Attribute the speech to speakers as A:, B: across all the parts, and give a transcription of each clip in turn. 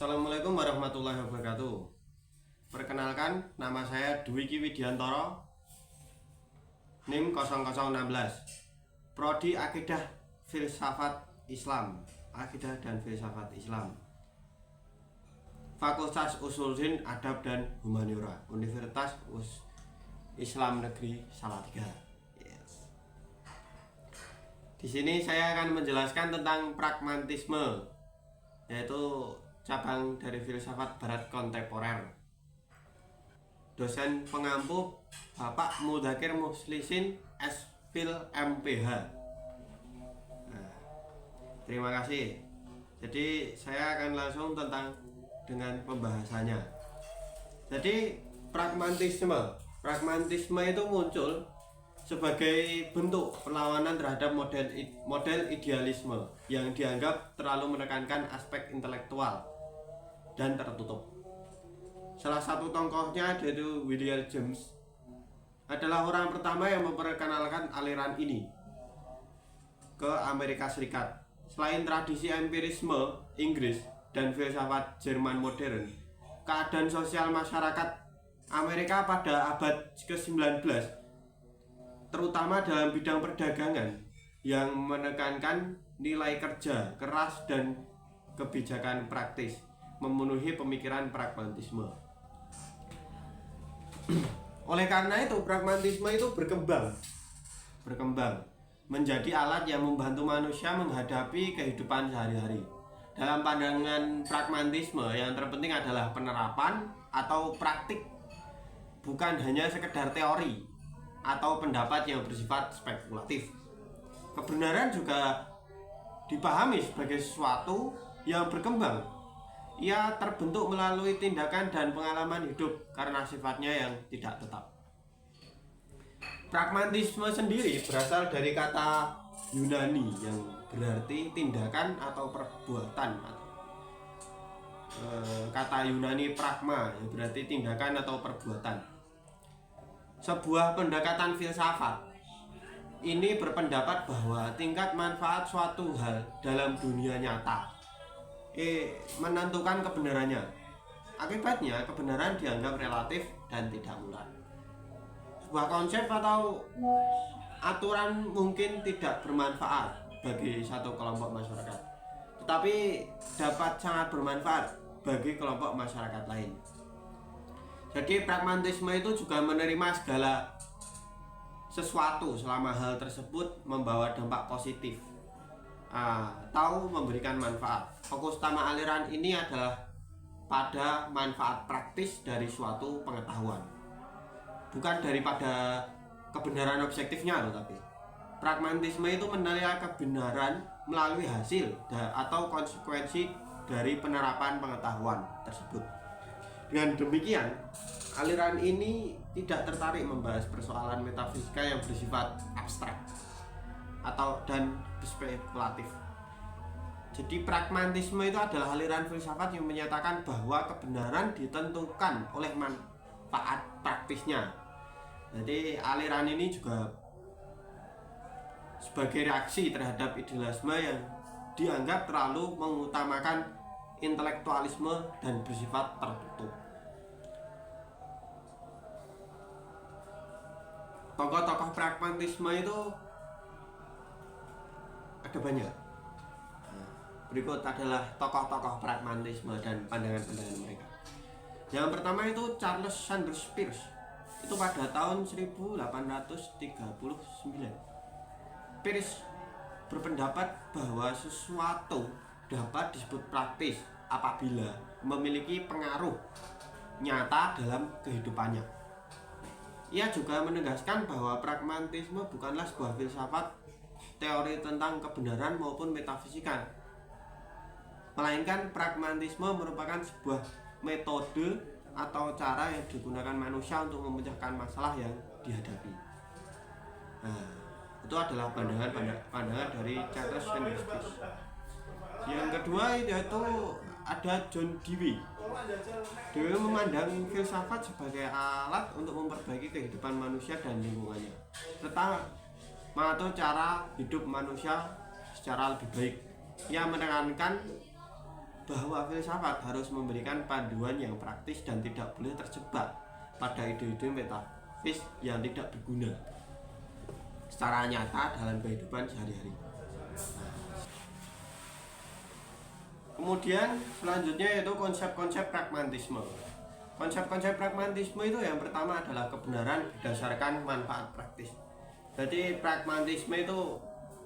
A: Assalamualaikum warahmatullahi wabarakatuh. Perkenalkan, nama saya Dwiki Widiantoro, NIM 0016, Prodi Akidah Filsafat Islam, Akidah dan Filsafat Islam, Fakultas Usuluddin Adab dan Humaniora, Universitas Islam Negeri Salatiga. Yes. Di sini saya akan menjelaskan tentang pragmatisme, yaitu cabang dari filsafat barat kontemporer. Dosen pengampu Bapak Mudzakkir Mukhlisin S.Phil MPh. Nah, terima kasih. Jadi saya akan langsung dengan pembahasannya. Jadi pragmatisme itu muncul sebagai bentuk perlawanan terhadap model idealisme yang dianggap terlalu menekankan aspek intelektual dan tertutup. Salah satu tokohnya yaitu William James adalah orang pertama yang memperkenalkan aliran ini ke Amerika Serikat. Selain tradisi empirisme Inggris dan filsafat Jerman modern, keadaan sosial masyarakat Amerika pada abad ke-19, terutama dalam bidang perdagangan, yang menekankan nilai kerja keras dan kebijakan praktis, memenuhi pemikiran pragmatisme. Oleh karena itu, pragmatisme itu berkembang menjadi alat yang membantu manusia menghadapi kehidupan sehari-hari. Dalam pandangan pragmatisme, yang terpenting adalah penerapan atau praktik, bukan hanya sekedar teori atau pendapat yang bersifat spekulatif. Kebenaran juga dipahami sebagai sesuatu yang berkembang. Ia terbentuk melalui tindakan dan pengalaman hidup karena sifatnya yang tidak tetap. Pragmatisme sendiri berasal dari kata Yunani yang berarti tindakan atau perbuatan. Kata Yunani pragma yang berarti tindakan atau perbuatan. Sebuah pendekatan filsafat ini berpendapat bahwa tingkat manfaat suatu hal dalam dunia nyata menentukan kebenarannya. Akibatnya, kebenaran dianggap relatif dan tidak bulat. Sebuah konsep atau aturan mungkin tidak bermanfaat bagi satu kelompok masyarakat, tetapi dapat sangat bermanfaat bagi kelompok masyarakat lain. Jadi pragmatisme itu juga menerima segala sesuatu selama hal tersebut membawa dampak positif atau memberikan manfaat. Fokus utama aliran ini adalah pada manfaat praktis dari suatu pengetahuan, bukan daripada kebenaran objektifnya, tetapi pragmatisme itu menilai kebenaran melalui hasil atau konsekuensi dari penerapan pengetahuan tersebut. Dengan demikian, aliran ini tidak tertarik membahas persoalan metafisika yang bersifat abstrak dan spekulatif. Jadi pragmatisme itu adalah aliran filsafat yang menyatakan bahwa kebenaran ditentukan oleh manfaat praktisnya. Jadi aliran ini juga sebagai reaksi terhadap idealisme yang dianggap terlalu mengutamakan intelektualisme dan bersifat tertutup. Tokoh-tokoh pragmatisme itu ada banyak. Berikut adalah tokoh-tokoh pragmatisme dan pandangan-pandangan mereka. Yang pertama itu Charles Sanders Peirce. Itu pada tahun 1839. Peirce berpendapat bahwa sesuatu dapat disebut praktis apabila memiliki pengaruh nyata dalam kehidupannya. Ia juga menegaskan bahwa pragmatisme bukanlah sebuah filsafat teori tentang kebenaran maupun metafisika, melainkan pragmatisme merupakan sebuah metode atau cara yang digunakan manusia untuk memecahkan masalah yang dihadapi. Itu adalah pandangan dari Charles Sanders Peirce. Yang kedua yaitu ada John Dewey. Dewey memandang filsafat sebagai alat untuk memperbaiki kehidupan manusia dan lingkungannya, serta mengatur cara hidup manusia secara lebih baik. Ia menekankan bahwa filsafat harus memberikan panduan yang praktis dan tidak boleh terjebak pada ide-ide metafis yang tidak berguna secara nyata dalam kehidupan sehari-hari. Kemudian selanjutnya yaitu konsep-konsep pragmatisme. Konsep-konsep pragmatisme itu yang pertama adalah kebenaran berdasarkan manfaat praktis. Jadi pragmatisme itu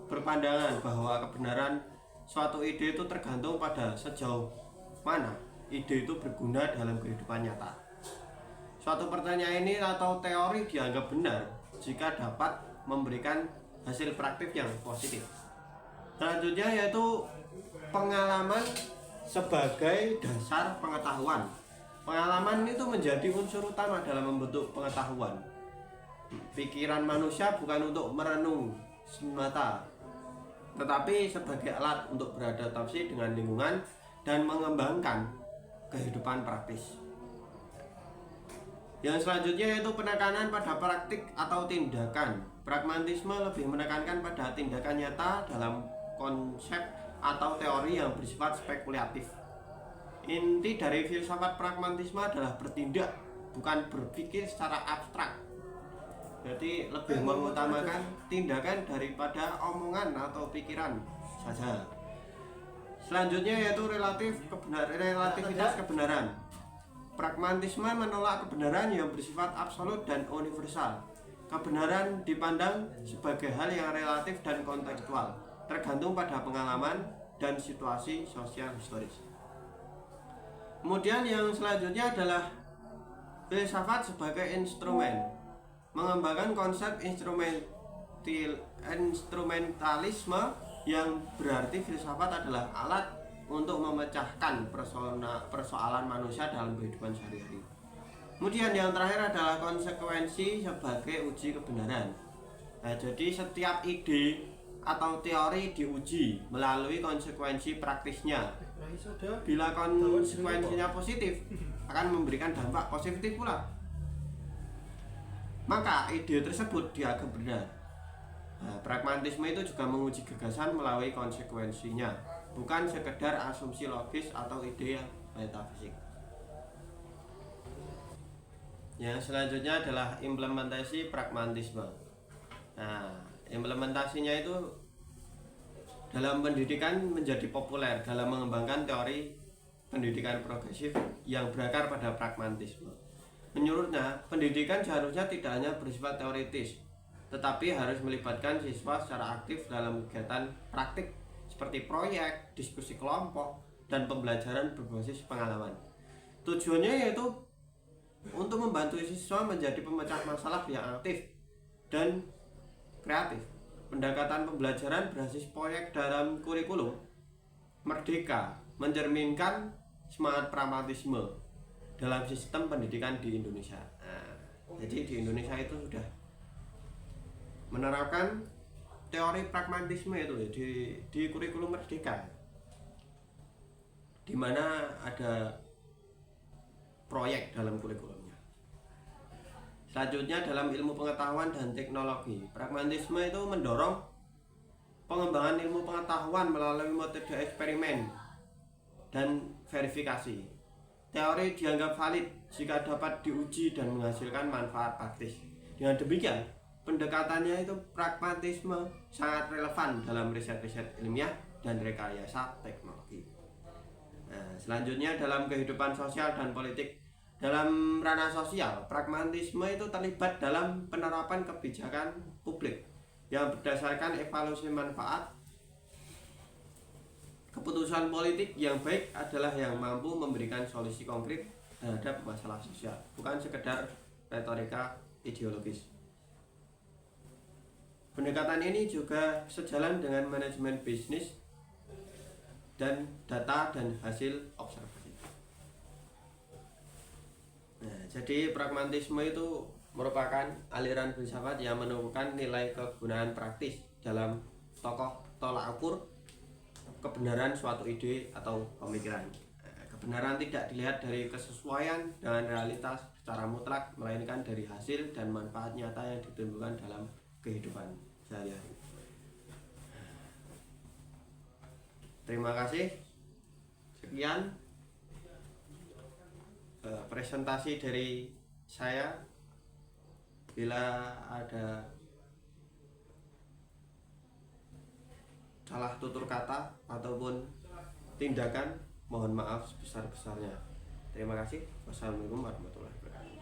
A: berpandangan bahwa kebenaran suatu ide itu tergantung pada sejauh mana ide itu berguna dalam kehidupan nyata. Suatu pertanyaan ini atau teori dianggap benar jika dapat memberikan hasil praktik yang positif. Selanjutnya yaitu pengalaman sebagai dasar pengetahuan. Pengalaman itu menjadi unsur utama dalam membentuk pengetahuan. Pikiran manusia bukan untuk merenung semata, tetapi sebagai alat untuk beradaptasi dengan lingkungan dan mengembangkan kehidupan praktis. Yang selanjutnya yaitu penekanan pada praktik atau tindakan. Pragmatisme lebih menekankan pada tindakan nyata dalam konsep atau teori yang bersifat spekulatif. Inti dari filsafat pragmatisme adalah bertindak, bukan berpikir secara abstrak. Jadi lebih mengutamakan tindakan daripada omongan atau pikiran saja. Selanjutnya yaitu relativitas kebenaran. Pragmatisme menolak kebenaran yang bersifat absolut dan universal. Kebenaran dipandang sebagai hal yang relatif dan kontekstual, tergantung pada pengalaman dan situasi sosial historis. Kemudian yang selanjutnya adalah filsafat sebagai instrumen. Mengembangkan konsep instrumentalisme yang berarti filsafat adalah alat untuk memecahkan persoalan manusia dalam kehidupan sehari-hari. Kemudian yang terakhir adalah konsekuensi sebagai uji kebenaran. Nah, jadi setiap ide atau teori diuji melalui konsekuensi praktisnya. Bila konsekuensinya positif, akan memberikan dampak positif pula, maka ide tersebut dianggap benar. Nah, pragmatisme itu juga menguji gagasan melalui konsekuensinya, bukan sekedar asumsi logis atau ide yang metafisik. Yang selanjutnya adalah implementasi pragmatisme. Nah, implementasinya itu dalam pendidikan menjadi populer dalam mengembangkan teori pendidikan progresif yang berakar pada pragmatisme. Menurutnya, pendidikan seharusnya tidak hanya bersifat teoritis, tetapi harus melibatkan siswa secara aktif dalam kegiatan praktik seperti proyek, diskusi kelompok, dan pembelajaran berbasis pengalaman. Tujuannya yaitu untuk membantu siswa menjadi pemecah masalah yang aktif dan kreatif. Pendekatan pembelajaran berbasis proyek dalam kurikulum merdeka mencerminkan semangat pragmatisme dalam sistem pendidikan di Indonesia. Nah, jadi di Indonesia itu sudah menerapkan teori pragmatisme itu di kurikulum merdeka, di mana ada proyek dalam kurikulumnya. Selanjutnya dalam ilmu pengetahuan dan teknologi, pragmatisme itu mendorong pengembangan ilmu pengetahuan melalui metode eksperimen dan verifikasi. Teori dianggap valid jika dapat diuji dan menghasilkan manfaat praktis. Dengan demikian, pendekatannya itu pragmatisme sangat relevan dalam riset-riset ilmiah dan rekayasa teknologi. Nah, selanjutnya dalam kehidupan sosial dan politik. Dalam ranah sosial, pragmatisme itu terlibat dalam penerapan kebijakan publik yang berdasarkan evaluasi manfaat. Keputusan politik yang baik adalah yang mampu memberikan solusi konkret terhadap masalah sosial, bukan sekedar retorika ideologis. Pendekatan ini juga sejalan dengan manajemen bisnis dan data dan hasil observasi. Nah, jadi pragmatisme itu merupakan aliran filsafat yang menemukan nilai kegunaan praktis dalam tokoh tolak ukur kebenaran suatu ide atau pemikiran. Kebenaran tidak dilihat dari kesesuaian dengan realitas secara mutlak, melainkan dari hasil dan manfaat nyata yang ditimbulkan dalam kehidupan sehari-hari. Terima kasih. Sekian presentasi dari saya. Bila ada salah tutur kata ataupun tindakan, mohon maaf sebesar-besarnya. Terima kasih. Wassalamualaikum warahmatullahi wabarakatuh.